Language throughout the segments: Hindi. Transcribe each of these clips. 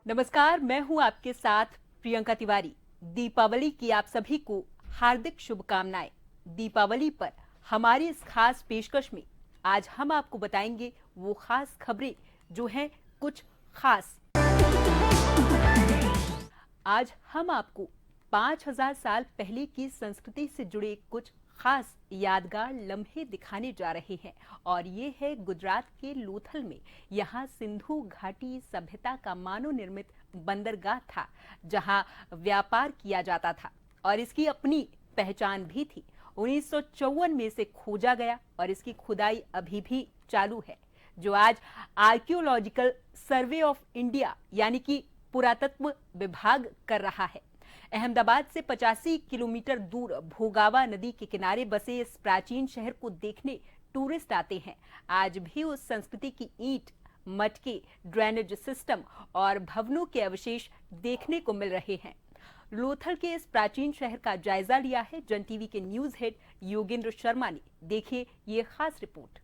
नमस्कार, मैं हूं आपके साथ प्रियंका तिवारी। दीपावली की आप सभी को हार्दिक शुभकामनाएं। दीपावली पर हमारी इस खास पेशकश में आज हम आपको बताएंगे वो खास खबरें जो हैं कुछ खास। आज हम आपको 5000 साल पहले की संस्कृति से जुड़े कुछ खास यादगार लम्हे दिखाने जा रहे हैं और ये है गुजरात के लोथल में। यहाँ सिंधु घाटी सभ्यता का मानव निर्मित बंदरगाह था जहाँ व्यापार किया जाता था और इसकी अपनी पहचान भी थी। 1954 में इसे खोजा गया और इसकी खुदाई अभी भी चालू है, जो आज आर्कियोलॉजिकल सर्वे ऑफ इंडिया यानी कि पुरातत्व विभाग कर रहा है। अहमदाबाद से 85 किलोमीटर दूर भोगावा नदी के किनारे बसे इस प्राचीन शहर को देखने टूरिस्ट आते हैं। आज भी उस संस्कृति की ईंट, मटके, ड्रेनेज सिस्टम और भवनों के अवशेष देखने को मिल रहे हैं। लोथल के इस प्राचीन शहर का जायजा लिया है जन टीवी के न्यूज हेड योगेंद्र शर्मा ने। देखिए ये खास रिपोर्ट।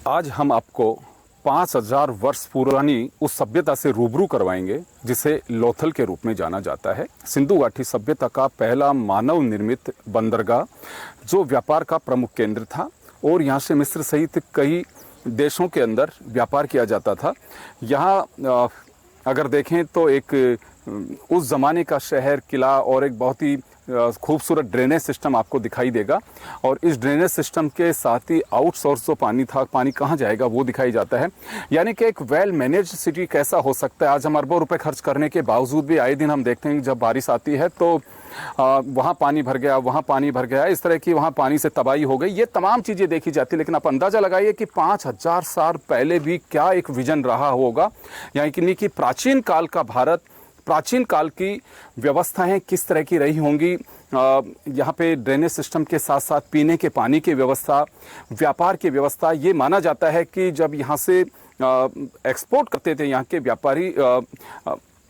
आज हम आपको 5000 वर्ष पुरानी उस सभ्यता से रूबरू करवाएंगे जिसे लोथल के रूप में जाना जाता है। सिंधु घाटी सभ्यता का पहला मानव निर्मित बंदरगाह जो व्यापार का प्रमुख केंद्र था और यहाँ से मिस्र सहित कई देशों के अंदर व्यापार किया जाता था। यहाँ अगर देखें तो एक उस जमाने का शहर, किला और एक बहुत ही खूबसूरत ड्रेनेज सिस्टम आपको दिखाई देगा और इस ड्रेनेज सिस्टम के साथ ही आउटसोर्स जो पानी था, पानी कहाँ जाएगा वो दिखाई जाता है। यानी कि एक वेल मैनेज सिटी कैसा हो सकता है। आज हम अरबों रुपए खर्च करने के बावजूद भी आए दिन हम देखते हैं कि जब बारिश आती है तो वहाँ पानी भर गया, वहाँ पानी भर गया, इस तरह की वहाँ पानी से तबाही हो गई। ये तमाम चीज़ें देखी जाती है। लेकिन आप अंदाज़ा लगाइए कि 5000 साल पहले भी क्या एक विजन रहा होगा। यानी कि प्राचीन काल का भारत, प्राचीन काल की व्यवस्थाएं किस तरह की रही होंगी। यहाँ पे ड्रेनेज सिस्टम के साथ साथ पीने के पानी की व्यवस्था, व्यापार की व्यवस्था। ये माना जाता है कि जब यहाँ से एक्सपोर्ट करते थे यहाँ के व्यापारी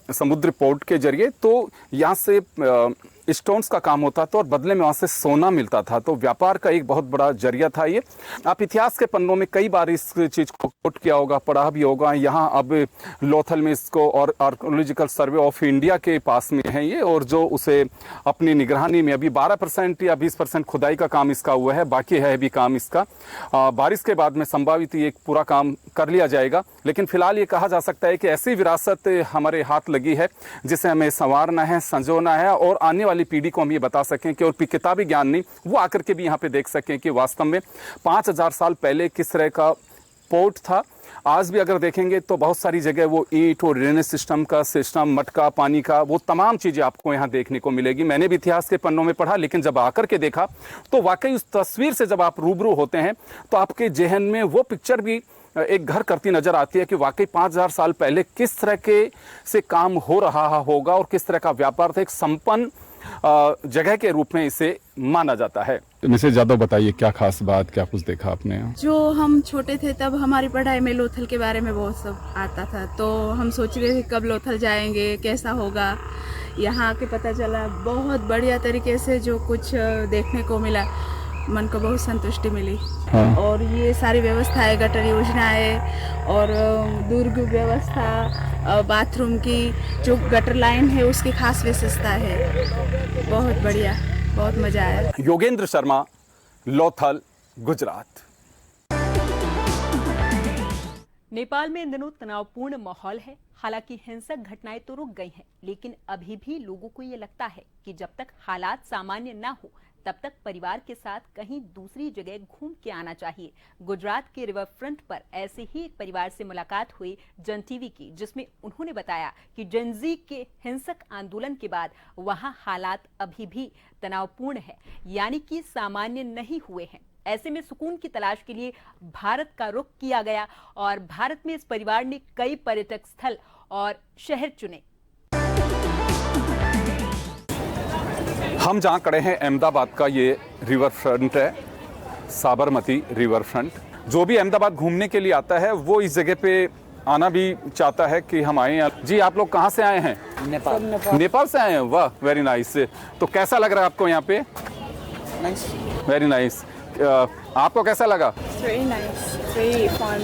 समुद्र पोर्ट के जरिए, तो यहाँ से स्टोन्स का काम होता था और बदले में वहाँ से सोना मिलता था। तो व्यापार का एक बहुत बड़ा जरिया था ये। आप इतिहास के पन्नों में कई बार इस चीज़ को कोट किया होगा, पढ़ा भी होगा। यहाँ अब लोथल में इसको और आर्कियोलॉजिकल सर्वे ऑफ इंडिया के पास में है ये, और जो उसे अपनी निगरानी में अभी 12% या 20% खुदाई का काम इसका हुआ है, बाकी है भी काम इसका। बारिश के बाद में संभावित ये पूरा काम कर लिया जाएगा। लेकिन फिलहाल ये कहा जा सकता है कि ऐसी विरासत हमारे हाथ लगी है जिसे हमें संवारना है, संजोना है और आने वाली पीढ़ी को हम ये बता सकें कि और किताबी ज्ञान नहीं, वो आकर के भी यहाँ पे देख सकें कि वास्तव में 5000 साल पहले किस तरह का पोर्ट था। आज भी अगर देखेंगे तो बहुत सारी जगह वो ईंट और ड्रेनेज सिस्टम का सिस्टम, मटका, पानी का, वो तमाम चीज़ें आपको यहाँ देखने को मिलेगी। मैंने भी इतिहास के पन्नों में पढ़ा, लेकिन जब आकर के देखा तो वाकई उस तस्वीर से जब आप रूबरू होते हैं तो आपके जहन में वो पिक्चर भी एक घर करती नजर आती है कि वाकई 5000 साल पहले किस तरह के से काम हो रहा होगा और किस तरह का व्यापार था। एक संपन्न जगह के रूप में इसे माना जाता है। इनसे ज्यादा बताइए, क्या खास बात, क्या कुछ देखा आपने? जो हम छोटे थे तब हमारी पढ़ाई में लोथल के बारे में बहुत सब आता था, तो हम सोच रहे थे कब लोथल जाएंगे, कैसा होगा। यहाँ आके पता चला बहुत बढ़िया तरीके से जो कुछ देखने को मिला, मन को बहुत संतुष्टि मिली। हाँ। और ये सारी व्यवस्थाएं, गटर योजनाएं और दुर्ग व्यवस्था, बाथरूम की जो गटर लाइन है उसकी खास विशेषता है। बहुत बढ़िया, बहुत मजा आया। योगेंद्र शर्मा, लोथल, गुजरात। नेपाल में इन दिनों तनावपूर्ण माहौल है। हालांकि हिंसक घटनाएं तो रुक गई हैं, लेकिन अभी भी लोगों को ये लगता है कि जब तक हालात सामान्य ना हो तब तक परिवार के साथ कहीं दूसरी जगह घूम के आना चाहिए। गुजरात के रिवर फ्रंट पर ऐसे ही एक परिवार से मुलाकात हुई जन टीवी की, जिसमें उन्होंने बताया कि जेनजी के हिंसक आंदोलन के बाद वहां हालात अभी भी तनावपूर्ण है, यानी कि सामान्य नहीं हुए हैं। ऐसे में सुकून की तलाश के लिए भारत का रुख किया गया और भारत में इस परिवार ने कई पर्यटक स्थल और शहर चुने। हम जहाँ खड़े हैं अहमदाबाद का ये रिवर फ्रंट है, साबरमती रिवर फ्रंट। जो भी अहमदाबाद घूमने के लिए आता है वो इस जगह पे आना भी चाहता है कि हम आए। जी, आप लोग कहाँ से आए हैं? नेपाल से आए हैं। वाह, वेरी नाइस। तो कैसा लग रहा है आपको यहाँ पे? Nice, very nice. आपको कैसा लगा? It's very nice, very fun,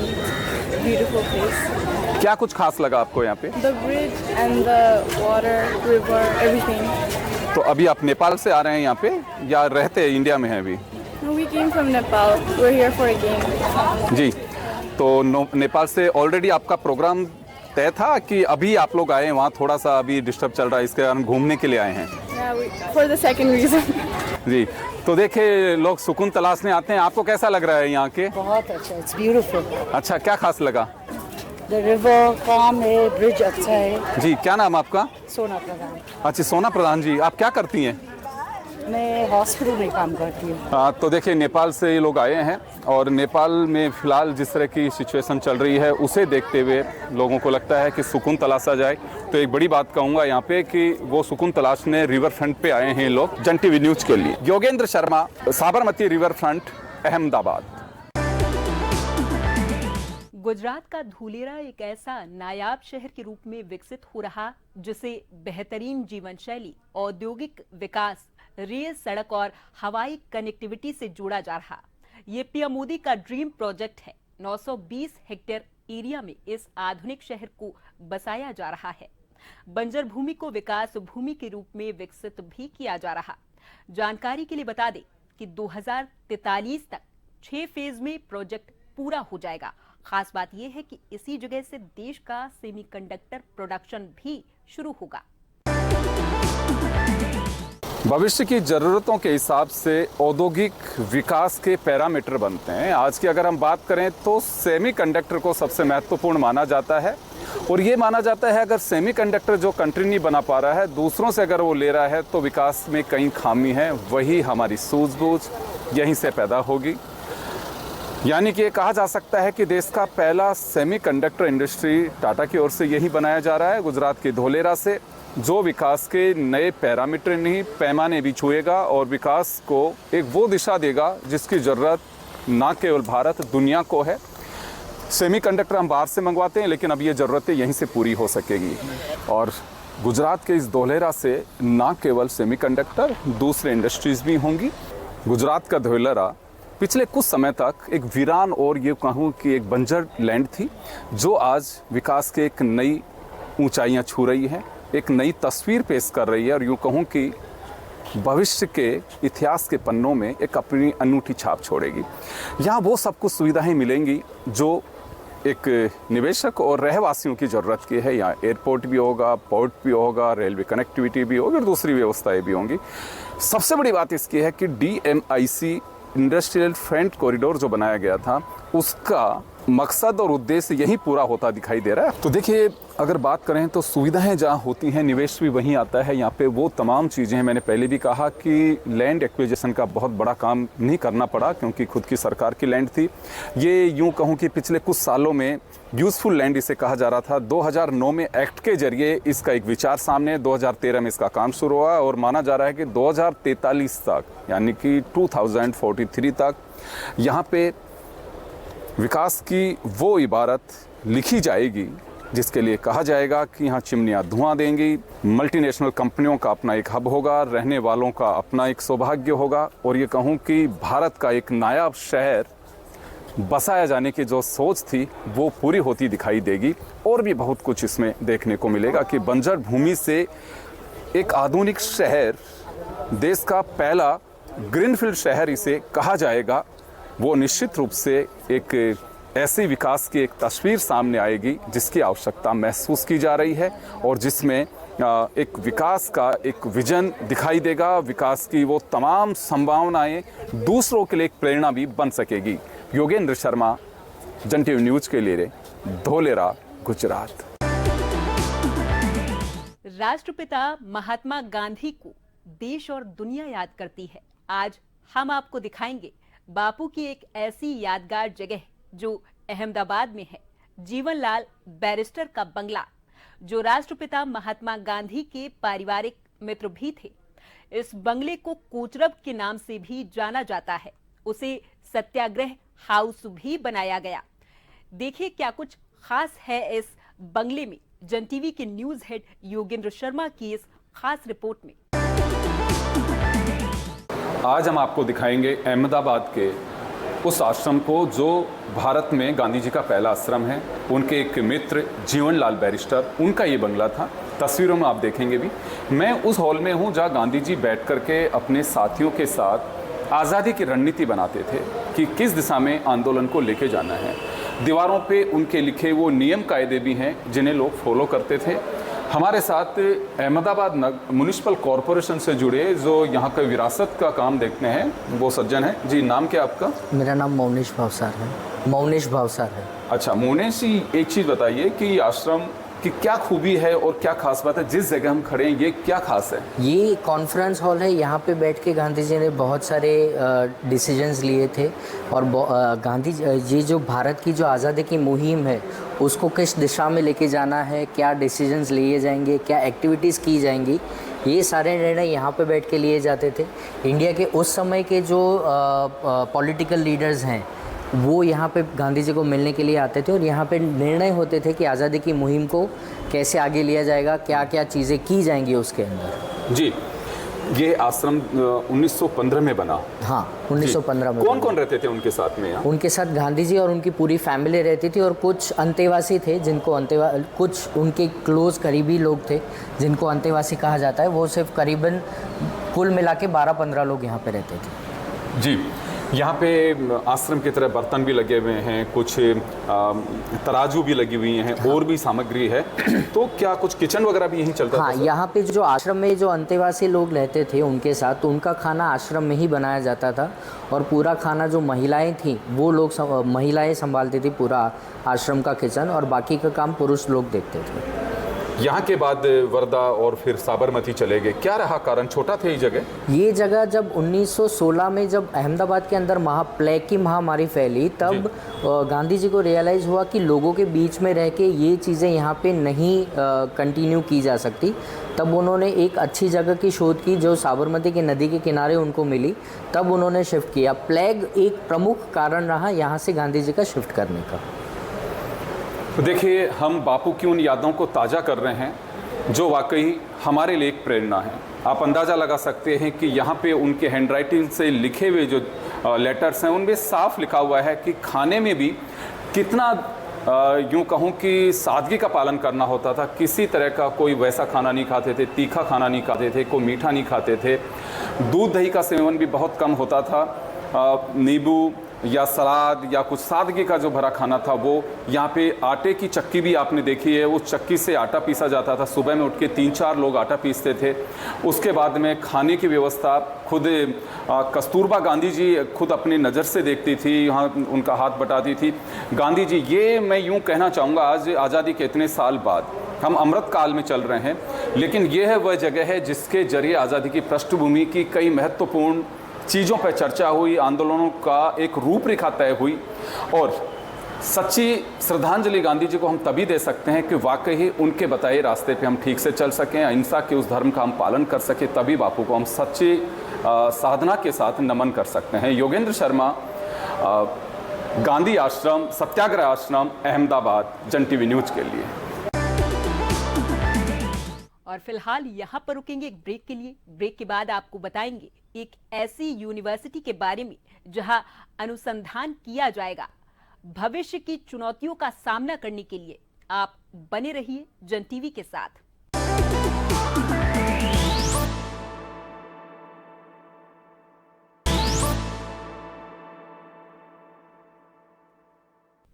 beautiful place. क्या कुछ खास लगा आपको यहाँ पे? The bridge and the water, river, everything. तो अभी आप नेपाल से आ रहे हैं यहाँ पे या रहते इंडिया में हैं अभी? No, we came from Nepal. We're here for a game. जी, तो नेपाल से ऑलरेडी आपका प्रोग्राम तय था कि अभी आप लोग आए हैं वहाँ थोड़ा सा अभी डिस्टर्ब चल रहा है इसके कारण घूमने के लिए आए हैं? For the second reason. जी, तो देखिए लोग सुकून तलाशने आते हैं। आपको कैसा लग रहा है यहाँ के? बहुत अच्छा, इट्स ब्यूटीफुल। अच्छा, क्या खास लगा? द रिवर काम है, ब्रिज अच्छा है। जी, क्या नाम आपका? सोना प्रधान। अच्छा, सोना प्रधान जी, आप क्या करती हैं? मैं हॉस्पिटल में काम करती हूँ। हाँ, तो देखिए नेपाल से ये लोग आए हैं और नेपाल में फिलहाल जिस तरह की सिचुएशन चल रही है उसे देखते हुए लोगों को लगता है कि सुकून तलाशा जाए। तो एक बड़ी बात कहूँगा यहाँ पे कि वो सुकून तलाशने रिवर फ्रंट पे आए हैं लोग जन टीवी न्यूज के लिए। Yogendra Sharma, Sabarmati river front, Ahmedabad. गुजरात का धुलेरा एक ऐसा नायाब शहर के रूप में विकसित हो रहा जिसे बेहतरीन जीवन शैली, औद्योगिक विकास, रेल, सड़क और हवाई कनेक्टिविटी से जोड़ा जा रहा। ये पीएम मोदी का ड्रीम प्रोजेक्ट है। 920 हेक्टेयर एरिया में इस आधुनिक शहर को बसाया जा रहा है। बंजर भूमि को विकास भूमि के रूप में विकसित भी किया जा रहा। जानकारी के लिए बता दें कि 2043 तक 6 फेज में प्रोजेक्ट पूरा हो जाएगा। खास बात यह है कि इसी जगह से देश का सेमीकंडक्टर प्रोडक्शन भी शुरू होगा। भविष्य की ज़रूरतों के हिसाब से औद्योगिक विकास के पैरामीटर बनते हैं। आज की अगर हम बात करें तो सेमीकंडक्टर को सबसे महत्वपूर्ण माना जाता है और ये माना जाता है अगर सेमीकंडक्टर जो कंट्री नहीं बना पा रहा है, दूसरों से अगर वो ले रहा है तो विकास में कहीं खामी है। वही हमारी सूझबूझ यहीं से पैदा होगी। यानी कि ये कहा जा सकता है कि देश का पहला सेमीकंडक्टर इंडस्ट्री टाटा की ओर से यही बनाया जा रहा है, गुजरात के धोलेरा से, जो विकास के नए पैरामीटर नहीं पैमाने भी छुएगा और विकास को एक वो दिशा देगा जिसकी ज़रूरत ना केवल भारत, दुनिया को है। सेमीकंडक्टर हम बाहर से मंगवाते हैं लेकिन अब ये ज़रूरतें यहीं से पूरी हो सकेगी और गुजरात के इस धोलेरा से ना केवल सेमीकंडक्टर, दूसरे इंडस्ट्रीज़ भी होंगी। गुजरात का धोलेरा पिछले कुछ समय तक एक वीरान और ये कहूँ कि एक बंजर लैंड थी जो आज विकास के एक नई ऊंचाइयां छू रही है, एक नई तस्वीर पेश कर रही है और यूँ कहूँ कि भविष्य के इतिहास के पन्नों में एक अपनी अनूठी छाप छोड़ेगी। यहाँ वो सब कुछ सुविधाएं मिलेंगी जो एक निवेशक और रहवासियों की ज़रूरत की है। यहाँ एयरपोर्ट भी होगा, पोर्ट भी होगा, रेलवे कनेक्टिविटी भी होगी और दूसरी व्यवस्थाएं भी होंगी। सबसे बड़ी बात इसकी है कि DMIC इंडस्ट्रियल फ्रंट कॉरिडोर जो बनाया गया था उसका मकसद और उद्देश्य यही पूरा होता दिखाई दे रहा है। तो देखिए अगर बात करें तो सुविधाएं जहाँ होती हैं निवेश भी वहीं आता है। यहाँ पे वो तमाम चीज़ें हैं। मैंने पहले भी कहा कि लैंड एक्विजिशन का बहुत बड़ा काम नहीं करना पड़ा क्योंकि खुद की सरकार की लैंड थी। ये यूँ कहूँ कि पिछले कुछ सालों में यूज़फुल लैंड इसे कहा जा रहा था। 2009 में एक्ट के जरिए इसका एक विचार सामने, 2013 में इसका काम शुरू हुआ और माना जा रहा है कि 2043 तक यानी कि 2043 तक यहाँ पे विकास की वो इबारत लिखी जाएगी जिसके लिए कहा जाएगा कि यहाँ चिमनियाँ धुआं देंगी, मल्टीनेशनल कंपनियों का अपना एक हब होगा, रहने वालों का अपना एक सौभाग्य होगा और ये कहूँ कि भारत का एक नायाब शहर बसाया जाने की जो सोच थी वो पूरी होती दिखाई देगी। और भी बहुत कुछ इसमें देखने को मिलेगा कि बंजर भूमि से एक आधुनिक शहर, देश का पहला ग्रीनफील्ड शहर इसे कहा जाएगा। वो निश्चित रूप से एक ऐसी विकास की एक तस्वीर सामने आएगी जिसकी आवश्यकता महसूस की जा रही है और जिसमें एक विकास का एक विजन दिखाई देगा। विकास की वो तमाम संभावनाएं दूसरों के लिए एक प्रेरणा भी बन सकेगी। योगेंद्र शर्मा, जन टीवी न्यूज के लिए, धोलेरा, गुजरात। राष्ट्रपिता महात्मा गांधी को देश और दुनिया याद करती है। आज हम आपको दिखाएंगे बापू की एक ऐसी यादगार जगह जो अहमदाबाद में है, जीवनलाल बैरिस्टर का बंगला, जो राष्ट्रपिता महात्मा गांधी के पारिवारिक मित्र भी थे। इस बंगले को कोचरब के नाम से भी जाना जाता है। उसे सत्याग्रह हाउस भी बनाया गया। देखिए क्या कुछ खास है इस बंगले में। जन टीवी के न्यूज हेड योगेंद्र शर्मा की इस खास रिपोर्ट में। आज हम आपको दिखाएंगे अहमदाबाद के उस आश्रम को जो भारत में गांधी जी का पहला आश्रम है। उनके एक मित्र जीवनलाल बैरिस्टर, उनका ये बंगला था। तस्वीरों में आप देखेंगे भी। मैं उस हॉल में हूँ जहाँ गांधी जी बैठ कर के अपने साथियों के साथ आज़ादी की रणनीति बनाते थे कि किस दिशा में आंदोलन को लेके जाना है। दीवारों पे उनके लिखे वो नियम कायदे भी हैं जिन्हें लोग फॉलो करते थे। हमारे साथ अहमदाबाद म्युनिसिपल कॉरपोरेशन से जुड़े जो यहाँ का विरासत का काम देखते हैं वो सज्जन है जी। नाम क्या आपका? मेरा नाम मौनेश भावसार है। मौनेश भावसार है। अच्छा मौनेश जी, एक चीज़ बताइए कि आश्रम की क्या खूबी है और क्या खास बात है? जिस जगह हम खड़े हैं ये क्या खास है? ये कॉन्फ्रेंस हॉल है। यहाँ पे बैठ के गांधी जी ने बहुत सारे डिसीजंस लिए थे और गांधी जी जो भारत की जो आज़ादी की मुहिम है उसको किस दिशा में लेके जाना है, क्या डिसीजंस लिए जाएंगे, क्या एक्टिविटीज़ की जाएंगी, ये सारे निर्णय यहाँ पे बैठ के लिए जाते थे। इंडिया के उस समय के जो पॉलिटिकल लीडर्स हैं वो यहाँ पे गांधी जी को मिलने के लिए आते थे और यहाँ पे निर्णय होते थे कि आज़ादी की मुहिम को कैसे आगे लिया जाएगा, क्या क्या चीज़ें की जाएंगी उसके अंदर। जी, ये आश्रम 1915 में बना। हाँ, 1915 में। कौन कौन रहते थे उनके साथ में यहाँ? उनके साथ गांधी जी और उनकी पूरी फैमिली रहती थी और कुछ अंतेवासी थे जिनको कुछ उनके क्लोज करीबी लोग थे जिनको अंतेवासी कहा जाता है। वो सिर्फ करीबन कुल मिला के 12-15 लोग यहाँ पे रहते थे। जी, यहाँ पे आश्रम की तरह बर्तन भी लगे हुए हैं, कुछ तराजू भी लगी हुई हैं। हाँ। और भी सामग्री है। तो क्या कुछ किचन वगैरह भी यहीं चलता था? हाँ, यहाँ पे जो आश्रम में जो अंतेवासी लोग रहते थे उनके साथ, तो उनका खाना आश्रम में ही बनाया जाता था और पूरा खाना जो महिलाएं थी वो लोग महिलाएं संभालती थी पूरा आश्रम का किचन और बाकी का काम पुरुष लोग देखते थे। यहाँ के बाद वर्धा और फिर साबरमती चले गए। क्या रहा कारण? छोटा था ये जगह जब 1916 में जब अहमदाबाद के अंदर प्लेग की महामारी फैली तब गांधी जी को रियलाइज़ हुआ कि लोगों के बीच में रह के ये चीज़ें यहाँ पे नहीं कंटिन्यू की जा सकती। तब उन्होंने एक अच्छी जगह की शोध की जो साबरमती की नदी के किनारे उनको मिली, तब उन्होंने शिफ्ट किया। प्लेग एक प्रमुख कारण रहा यहाँ से गांधी जी का शिफ्ट करने का। तो देखिए, हम बापू की उन यादों को ताज़ा कर रहे हैं जो वाकई हमारे लिए एक प्रेरणा है। आप अंदाज़ा लगा सकते हैं कि यहाँ पे उनके हैंडराइटिंग से लिखे हुए जो लेटर्स हैं उनमें साफ लिखा हुआ है कि खाने में भी कितना यूँ कहूँ कि सादगी का पालन करना होता था। किसी तरह का कोई वैसा खाना नहीं खाते थे, तीखा खाना नहीं खाते थे, कोई मीठा नहीं खाते थे। दूध दही का सेवन भी बहुत कम होता था। नींबू या सलाद या कुछ सादगी का जो भरा खाना था वो। यहाँ पे आटे की चक्की भी आपने देखी है, उस चक्की से आटा पीसा जाता था। सुबह में उठ के 3-4 लोग आटा पीसते थे। उसके बाद में खाने की व्यवस्था खुद कस्तूरबा गांधी जी खुद अपनी नज़र से देखती थी, यहाँ उनका हाथ बटाती थी। गांधी जी, ये मैं यूँ कहना चाहूँगा, आज आज़ादी के इतने साल बाद हम अमृत काल में चल रहे हैं, लेकिन ये है वह जगह है जिसके जरिए आज़ादी की पृष्ठभूमि की कई महत्वपूर्ण चीज़ों पर चर्चा हुई, आंदोलनों का एक रूपरेखा तय हुई। और सच्ची श्रद्धांजलि गांधी जी को हम तभी दे सकते हैं कि वाकई उनके बताए रास्ते पे हम ठीक से चल सकें, अहिंसा के उस धर्म का हम पालन कर सकें, तभी बापू को हम सच्ची साधना के साथ नमन कर सकते हैं। योगेंद्र शर्मा, गांधी आश्रम, सत्याग्रह आश्रम, अहमदाबाद, जन टीवी न्यूज़ के लिए। और फिलहाल यहाँ पर रुकेंगे एक ब्रेक के लिए। ब्रेक के बाद आपको बताएंगे एक ऐसी यूनिवर्सिटी के बारे में जहां अनुसंधान किया जाएगा भविष्य की चुनौतियों का सामना करने के लिए। आप बने रहिए जन टीवी के साथ।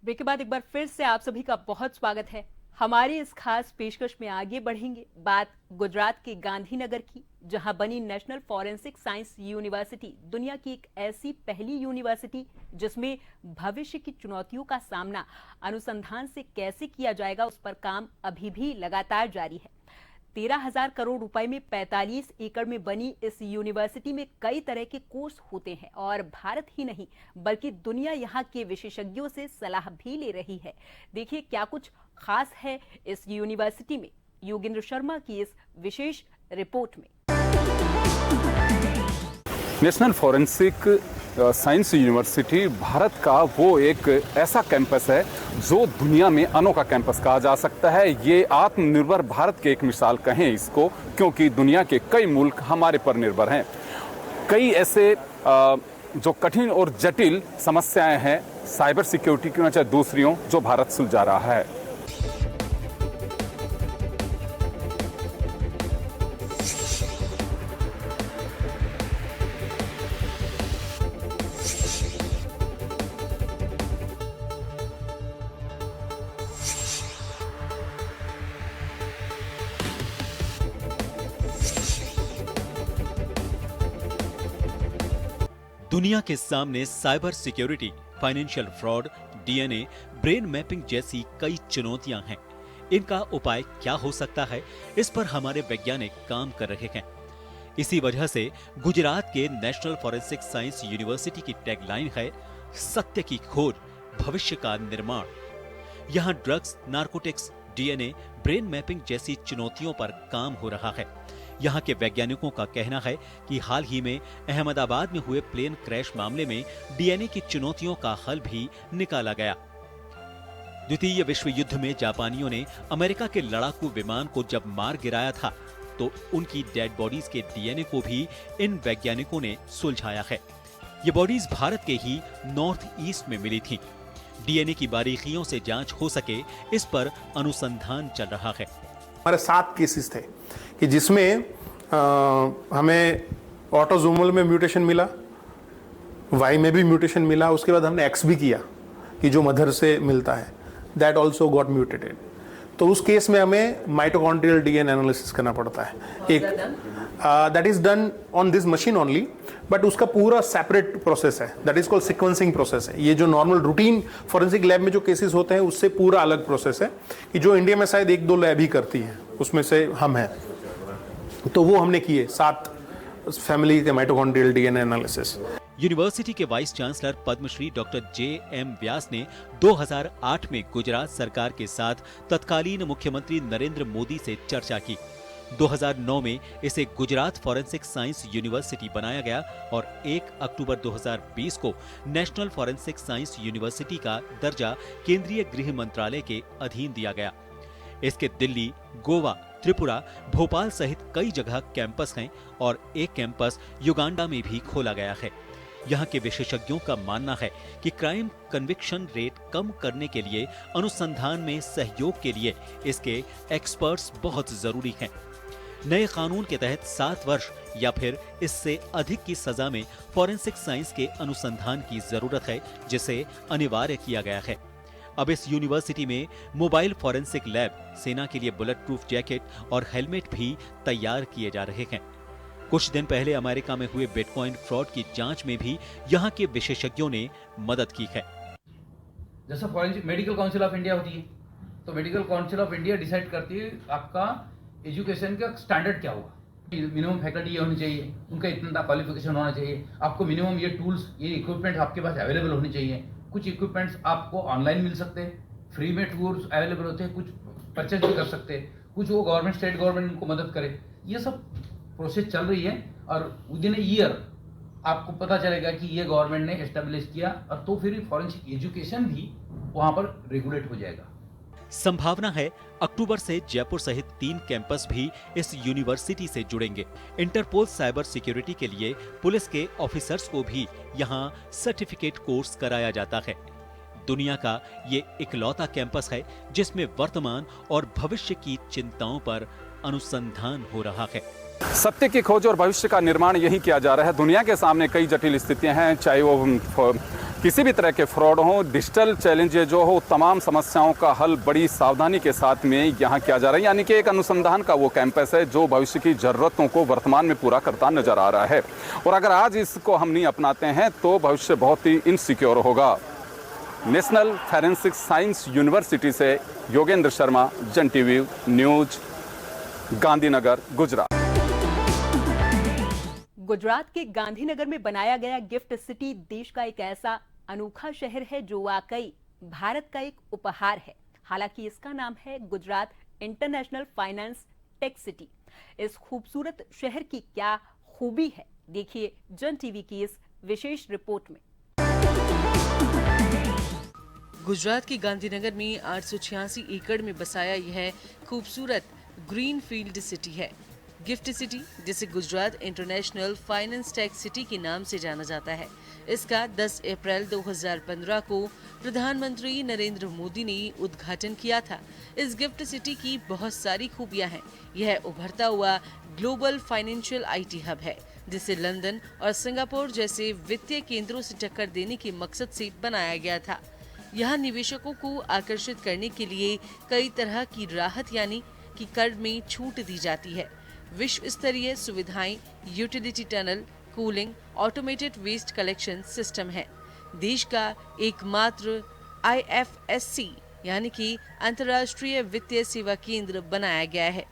ब्रेक के बाद एक बार फिर से आप सभी का बहुत स्वागत है। हमारी इस खास पेशकश में आगे बढ़ेंगे बात गुजरात के गांधीनगर की, जहां बनी नेशनल फॉरेंसिक साइंस यूनिवर्सिटी दुनिया की एक ऐसी पहली यूनिवर्सिटी जिसमें भविष्य की चुनौतियों का सामना अनुसंधान से कैसे किया जाएगा उस पर काम अभी भी लगातार जारी है। 13,000 करोड़ रुपए में 45 एकड़ में बनी इस यूनिवर्सिटी में कई तरह के कोर्स होते हैं और भारत ही नहीं बल्कि दुनिया यहाँ के विशेषज्ञों से सलाह भी ले रही है। देखिए क्या कुछ खास है इस यूनिवर्सिटी में, योगेंद्र शर्मा की इस विशेष रिपोर्ट में। National forensic science university Bharat का वो एक ऐसा कैंपस है जो दुनिया में अनोखा कैंपस कहा जा सकता है। ये आत्मनिर्भर भारत की एक मिसाल कहें इसको, क्योंकि दुनिया के कई मुल्क हमारे पर निर्भर हैं। कई ऐसे जो कठिन और जटिल समस्याएं हैं साइबर सिक्योरिटी की, चाहे दूसरी हो, जो भारत सुलझा रहा है। दुनिया के सामने cyber security, financial fraud, DNA, brain mapping जैसी कई चुनौतियां हैं। इनका उपाय क्या हो सकता है, इस पर हमारे वैज्ञानिक काम कर रहे हैं। इसी वजह से गुजरात के नेशनल फॉरेंसिक साइंस यूनिवर्सिटी की टैगलाइन है, सत्य की खोज, भविष्य का निर्माण। यहाँ drugs, narcotics, DNA, brain mapping जैसी चुनौतियों पर काम हो रहा है। यहाँ के वैज्ञानिकों का कहना है कि हाल ही में अहमदाबाद में हुए प्लेन क्रैश मामले में डीएनए की चुनौतियों का हल भी निकाला गया। द्वितीय विश्व युद्ध में जापानियों ने अमेरिका के लड़ाकू विमान को जब मार गिराया था, तो उनकी डेड बॉडीज के डीएनए को भी इन वैज्ञानिकों ने सुलझाया है। ये बॉडीज भारत के ही नॉर्थ ईस्ट में मिली थी। डीएनए की बारीकियों से जांच हो सके, इस पर अनुसंधान चल रहा है। हमारे 7 केसेस थे कि जिसमें हमें ऑटोसोमल में म्यूटेशन मिला, वाई में भी म्यूटेशन मिला, उसके बाद हमने एक्स भी किया कि जो मदर से मिलता है, दैट ऑल्सो गॉट म्यूटेटेड। तो उस केस में हमें माइटोकॉन्ड्रियल डीएनए एनालिसिस करना पड़ता है। एक that is done on this machine only, but उसका पूरा सेपरेट प्रोसेस है, that is called sequencing process है। ये जो नॉर्मल रूटीन फॉरेंसिक लैब में जो केसेस होते हैं उससे पूरा अलग प्रोसेस है, कि जो इंडिया में शायद 1-2 लैब ही करती है, उसमें से हम हैं। तो वो हमने किए 7 फैमिली के माइटोकॉन्ड्रियल डीएनए एनालिसिस। यूनिवर्सिटी के vice chancellor Padmashri doctor J M. Vyas ने 2008 में गुजरात सरकार के साथ तत्कालीन मुख्यमंत्री नरेंद्र मोदी से चर्चा की। 2009 में इसे गुजरात फॉरेंसिक साइंस यूनिवर्सिटी बनाया गया और 1 अक्टूबर 2020 को नेशनल फॉरेंसिक साइंस यूनिवर्सिटी का दर्जा केंद्रीय गृह मंत्रालय के अधीन दिया गया। इसके दिल्ली, गोवा, त्रिपुरा, भोपाल सहित कई जगह कैंपस हैं और एक कैंपस युगांडा में भी खोला गया है। यहाँ के विशेषज्ञों का मानना है कि क्राइम कन्विक्शन रेट कम करने के लिए अनुसंधान में सहयोग के लिए इसके एक्सपर्ट्स बहुत जरूरी हैं। नए कानून के तहत 7 वर्ष या फिर इससे अधिक की सजा में फॉरेंसिक साइंस के अनुसंधान की जरूरत है, जिसे अनिवार्य किया गया है। अब इस यूनिवर्सिटी में मोबाइल फॉरेंसिक लैब, सेना के लिए बुलेट प्रूफ जैकेट और हेलमेट भी तैयार किए जा रहे हैं। कुछ दिन पहले अमेरिका में हुए बिटकॉइन फ्रॉड की जांच में भी यहाँ के विशेषज्ञों ने मदद की है। जैसा forensic medical council of India होती है, तो medical council of India decide करती है आपका एजुकेशन का स्टैंडर्ड क्या होगा। मिनिमम फैकल्टी ये होनी चाहिए, उनका इतना क्वालिफिकेशन होना चाहिए, आपको मिनिमम ये टूल्स, ये इक्विपमेंट आपके पास अवेलेबल होनी चाहिए। कुछ इक्विपमेंट्स आपको ऑनलाइन मिल सकते हैं, फ्री में टूल्स अवेलेबल होते हैं, कुछ परचेज भी कर सकते हैं, कुछ वो गवर्नमेंट, स्टेट गवर्नमेंट उनको मदद करे। ये सब प्रोसेस चल रही है और विदिन ए ईयर आपको पता चलेगा कि ये गवर्नमेंट ने एस्टेब्लिश किया, और तो फिर फॉरेंसिक एजुकेशन भी वहां पर रेगुलेट हो जाएगा। संभावना है अक्टूबर से जयपुर सहित 3 कैंपस भी इस यूनिवर्सिटी से जुड़ेंगे। इंटरपोल साइबर सिक्योरिटी के लिए पुलिस के ऑफिसर्स को भी यहाँ सर्टिफिकेट कोर्स कराया जाता है। दुनिया का ये इकलौता कैंपस है जिसमें वर्तमान और भविष्य की चिंताओं पर अनुसंधान हो रहा है। सत्य की खोज और भविष्य का निर्माण यही किया जा रहा है। दुनिया के सामने कई जटिल स्थितियां हैं, चाहे वो किसी भी तरह के फ्रॉड हो, डिजिटल चैलेंज जो हो, तमाम समस्याओं का हल बड़ी सावधानी के साथ में यहाँ किया जा रहा है। यानी कि एक अनुसंधान का वो कैंपस है जो भविष्य की ज़रूरतों को वर्तमान में पूरा करता नजर आ रहा है। और अगर आज इसको हम नहीं अपनाते हैं तो भविष्य बहुत ही इनसिक्योर होगा। नेशनल फॉरेंसिक साइंस यूनिवर्सिटी से योगेंद्र शर्मा, जन टीवी न्यूज, गांधीनगर, गुजरात। गुजरात के गांधीनगर में बनाया गया गिफ्ट सिटी देश का एक ऐसा अनोखा शहर है जो वाकई भारत का एक उपहार है। हालांकि इसका नाम है Gujarat international finance tech city. इस खूबसूरत शहर की क्या खूबी है, देखिए जन टीवी की इस विशेष रिपोर्ट में। गुजरात के गांधीनगर में 886 एकड़ में बसाया यह खूबसूरत ग्रीन फील्ड सिटी है। गिफ्ट सिटी, जिसे Gujarat international finance tech city के नाम से जाना जाता है, इसका 10 अप्रैल 2015 को प्रधानमंत्री नरेंद्र मोदी ने उद्घाटन किया था। इस गिफ्ट सिटी की बहुत सारी खूबियां हैं। यह उभरता हुआ ग्लोबल फाइनेंशियल आईटी हब है, जिसे लंदन और सिंगापुर जैसे वित्तीय केंद्रों से टक्कर देने के मकसद से बनाया गया था। यहाँ निवेशकों को आकर्षित करने के लिए कई तरह की राहत यानी कि कर में छूट दी जाती है। विश्व स्तरीय सुविधाएं, utility tunnel, cooling, automated waste collection system है। देश का एकमात्र IFSC यानी कि अंतर्राष्ट्रीय वित्तीय सेवा केंद्र बनाया गया है।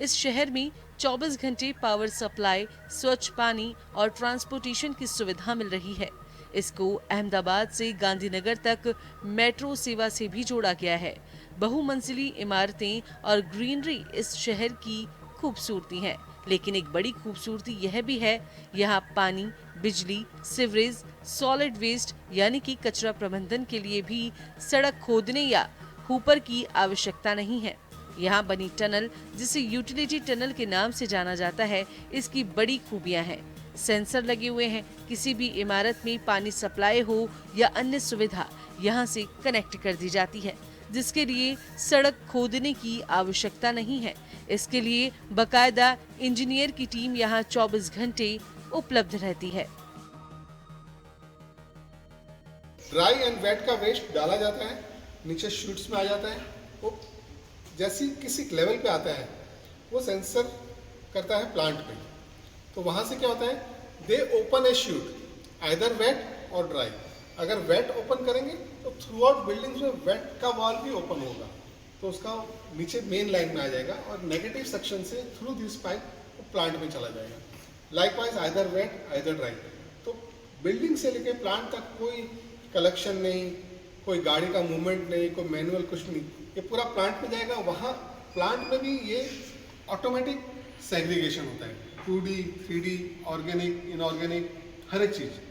इस शहर में 24 घंटे पावर सप्लाई, स्वच्छ पानी और ट्रांसपोर्टेशन की सुविधा मिल रही है। इसको अहमदाबाद से गांधीनगर तक मेट्रो सेवा से भी जोड़ा गया है। बहुमंजिली इमारतें और ग्रीनरी इस शहर की खूबसूरती है, लेकिन एक बड़ी खूबसूरती यह भी है, यहाँ पानी, बिजली, सीवरेज, सॉलिड वेस्ट यानी कि कचरा प्रबंधन के लिए भी सड़क खोदने या हुपर की आवश्यकता नहीं है। यहाँ बनी टनल, जिसे यूटिलिटी टनल के नाम से जाना जाता है, इसकी बड़ी खूबियाँ हैं। सेंसर लगे हुए हैं, किसी भी इमारत में पानी सप्लाई हो या अन्य सुविधा यहाँ से कनेक्ट कर दी जाती है, जिसके लिए सड़क खोदने की आवश्यकता नहीं है। इसके लिए बकायदा इंजीनियर की टीम यहाँ 24 घंटे उपलब्ध रहती है। ड्राई एंड वेट का वेस्ट डाला जाता है, नीचे शूट्स में आ जाता है। वो जैसे किसी लेवल पे आता है, वो सेंसर करता है प्लांट पे, तो वहाँ से क्या होता है, they open a chute either wet or dry. अगर वेट ओपन करेंगे तो थ्रू आउट बिल्डिंग्स में वेट का वॉल भी ओपन होगा, तो उसका नीचे मेन लाइन में आ जाएगा और नेगेटिव सेक्शन से थ्रू दिस पाइप प्लांट में चला जाएगा। Likewise either wet either dry. तो बिल्डिंग से लेके प्लांट तक कोई कलेक्शन नहीं, कोई गाड़ी का मूवमेंट नहीं, कोई मैनुअल कुछ नहीं, ये पूरा प्लांट में जाएगा। वहाँ प्लांट में भी ये ऑटोमेटिक सेग्रीगेशन होता है, 2D, 3D, ऑर्गेनिक, इनऑर्गेनिक, हर एक चीज़।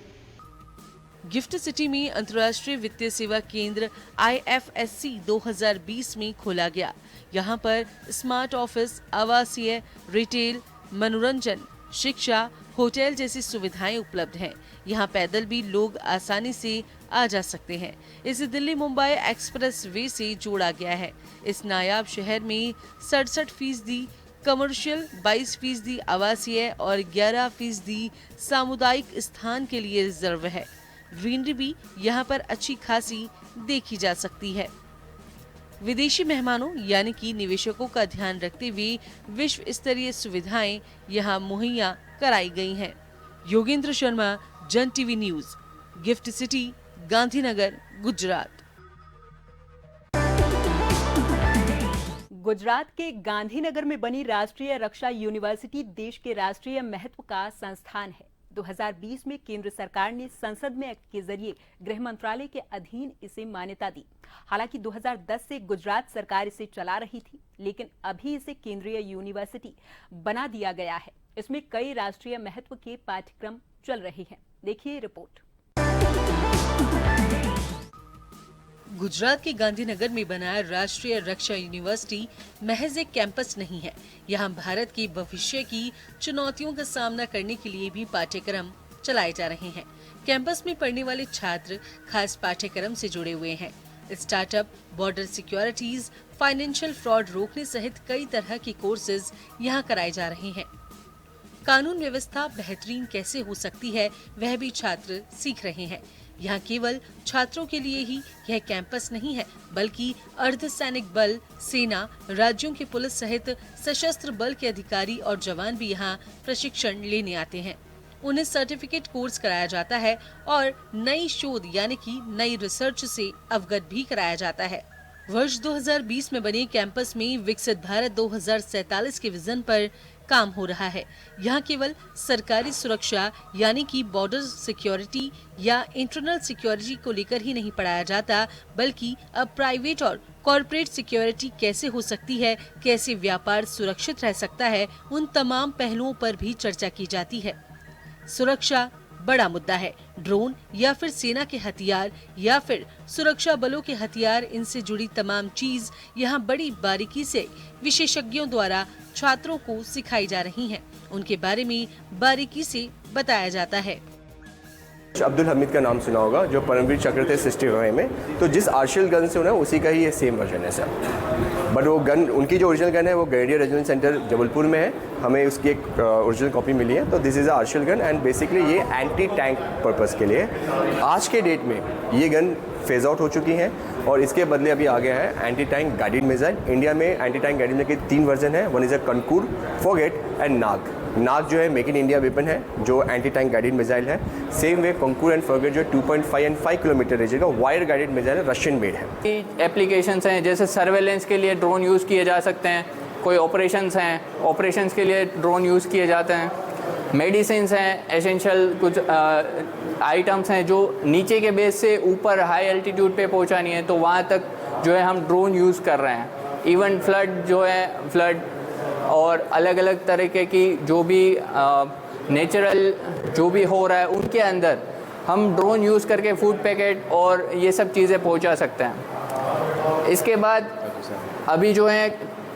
गिफ्ट सिटी में अंतर्राष्ट्रीय वित्तीय सेवा केंद्र IFSC 2020 में खोला गया। यहाँ पर स्मार्ट ऑफिस, आवासीय, रिटेल, मनोरंजन, शिक्षा, होटल जैसी सुविधाएं उपलब्ध हैं। यहाँ पैदल भी लोग आसानी से आ जा सकते हैं। इसे दिल्ली मुंबई एक्सप्रेस वे से जोड़ा गया है। इस नायाब शहर में 67% कमर्शियल, 22% आवासीय और 11% सामुदायिक स्थान के लिए रिजर्व है। ग्रीनरी भी यहाँ पर अच्छी खासी देखी जा सकती है। विदेशी मेहमानों यानी कि निवेशकों का ध्यान रखते हुए विश्व स्तरीय सुविधाएं यहाँ मुहैया कराई गई हैं। योगेंद्र शर्मा, जन TV news, gift city, Gandhinagar, Gujarat. Gujarat के गांधीनगर में बनी राष्ट्रीय रक्षा यूनिवर्सिटी देश के राष्ट्रीय महत्व का संस्थान है। 2020 में केंद्र सरकार ने संसद में एक्ट के जरिए गृह मंत्रालय के अधीन इसे मान्यता दी। हालांकि 2010 से गुजरात सरकार इसे चला रही थी, लेकिन अभी इसे केंद्रीय यूनिवर्सिटी बना दिया गया है। इसमें कई राष्ट्रीय महत्व के पाठ्यक्रम चल रहे हैं। देखिए रिपोर्ट। गुजरात के गांधीनगर में बना राष्ट्रीय रक्षा यूनिवर्सिटी महज एक कैंपस नहीं है। यहाँ भारत के भविष्य की चुनौतियों का सामना करने के लिए भी पाठ्यक्रम चलाए जा रहे हैं। कैंपस में पढ़ने वाले छात्र खास पाठ्यक्रम से जुड़े हुए हैं। Startup, border securities, financial fraud रोकने सहित कई तरह के कोर्सेज यहाँ कराए जा रहे हैं। कानून व्यवस्था बेहतरीन कैसे हो सकती है, वह भी छात्र सीख रहे हैं। यहाँ केवल छात्रों के लिए ही यह कैंपस नहीं है, बल्कि अर्धसैनिक बल, सेना, राज्यों के पुलिस सहित सशस्त्र बल के अधिकारी और जवान भी यहाँ प्रशिक्षण लेने आते हैं। उन्हें सर्टिफिकेट कोर्स कराया जाता है और नई शोध यानी कि नई रिसर्च से अवगत भी कराया जाता है। वर्ष 2020 में बने कैंपस में विकसित भारत 2047 के विजन पर काम हो रहा है। यहाँ केवल सरकारी सुरक्षा यानी कि बॉर्डर सिक्योरिटी या इंटरनल सिक्योरिटी को लेकर ही नहीं पढ़ाया जाता, बल्कि अब प्राइवेट और कॉर्पोरेट सिक्योरिटी कैसे हो सकती है, कैसे व्यापार सुरक्षित रह सकता है, उन तमाम पहलुओं पर भी चर्चा की जाती है। सुरक्षा, बड़ा मुद्दा है। ड्रोन या फिर सेना के हथियार या फिर सुरक्षा बलों के हथियार, इनसे जुड़ी तमाम चीज यहाँ बड़ी बारीकी से विशेषज्ञों द्वारा छात्रों को सिखाई जा रही हैं। उनके बारे में बारीकी से बताया जाता है। अब्दुल हमीद का नाम सुना होगा, जो परमवीर चक्र थे 65 में, तो जिस आर्शियल गन से उन्हें उसी का ही ये सेम वर्जन है सर। बट वो गन, उनकी जो ओरिजिनल गन है वो ग्रेडियर रेजिडेंस सेंटर जबलपुर में है, हमें उसकी एक ओरिजिनल कॉपी मिली है। तो दिस इज़ अ आर्शियल गन एंड बेसिकली ये एंटी टैंक पर्पस के लिए। आज के डेट में ये गन फेज आउट हो चुकी हैं और इसके बदले अभी आ गया है anti tank guided missile. India में एंटी टैंक गाइडेड मिसाइल के 3 वर्जन है, one is a Konkurs, Fagot and Nag. Nag जो है मेक इन इंडिया वेपन है, जो एंटी टैंक गाइडेड मिसाइल है। Same way Konkurs and Fagot जो 2.5 एंड 5 किलोमीटर रेंज का वायर गाइडेड मिसाइल है, रशियन मेड है। एप्लीकेशंस हैं, जैसे सर्वेलेंस के लिए ड्रोन यूज़ किए जा सकते हैं, कोई ऑपरेशंस हैं, ऑपरेशंस के लिए ड्रोन यूज़ किए जाते हैं, मेडिसिन्स हैं, एसेंशियल कुछ आइटम्स हैं जो नीचे के बेस से ऊपर हाई एल्टीट्यूड पे पहुंचानी है, तो वहाँ तक जो है हम ड्रोन यूज़ कर रहे हैं। इवन फ्लड जो है, फ्लड और अलग अलग तरीके की जो भी नेचुरल जो भी हो रहा है उनके अंदर हम ड्रोन यूज़ करके फूड पैकेट और ये सब चीज़ें पहुंचा सकते हैं। इसके बाद अभी जो है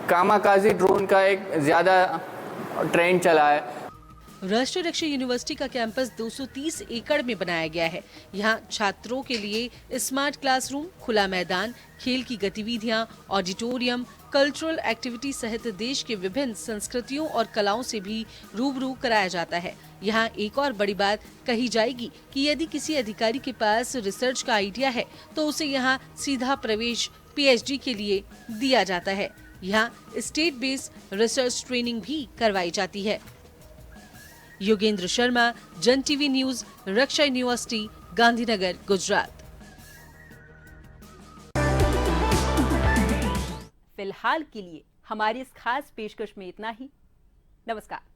कामाकाजी ड्रोन का एक ज़्यादा ट्रेंड चला है। राष्ट्रीय रक्षा यूनिवर्सिटी का कैंपस 230 एकड़ में बनाया गया है। यहाँ छात्रों के लिए स्मार्ट क्लासरूम, खुला मैदान, खेल की गतिविधियाँ, ऑडिटोरियम, कल्चरल एक्टिविटी सहित देश के विभिन्न संस्कृतियों और कलाओं से भी रूबरू कराया जाता है। यहाँ एक और बड़ी बात कही जाएगी कि यदि किसी अधिकारी के पास रिसर्च का आइडिया है तो उसे यहाँ सीधा प्रवेश PhD के लिए दिया जाता है। यहाँ स्टेट बेस्ड रिसर्च ट्रेनिंग भी करवाई जाती है। योगेंद्र शर्मा, जन टीवी न्यूज, रक्षा यूनिवर्सिटी, गांधीनगर, गुजरात। फिलहाल के लिए हमारी इस खास पेशकश में इतना ही। नमस्कार।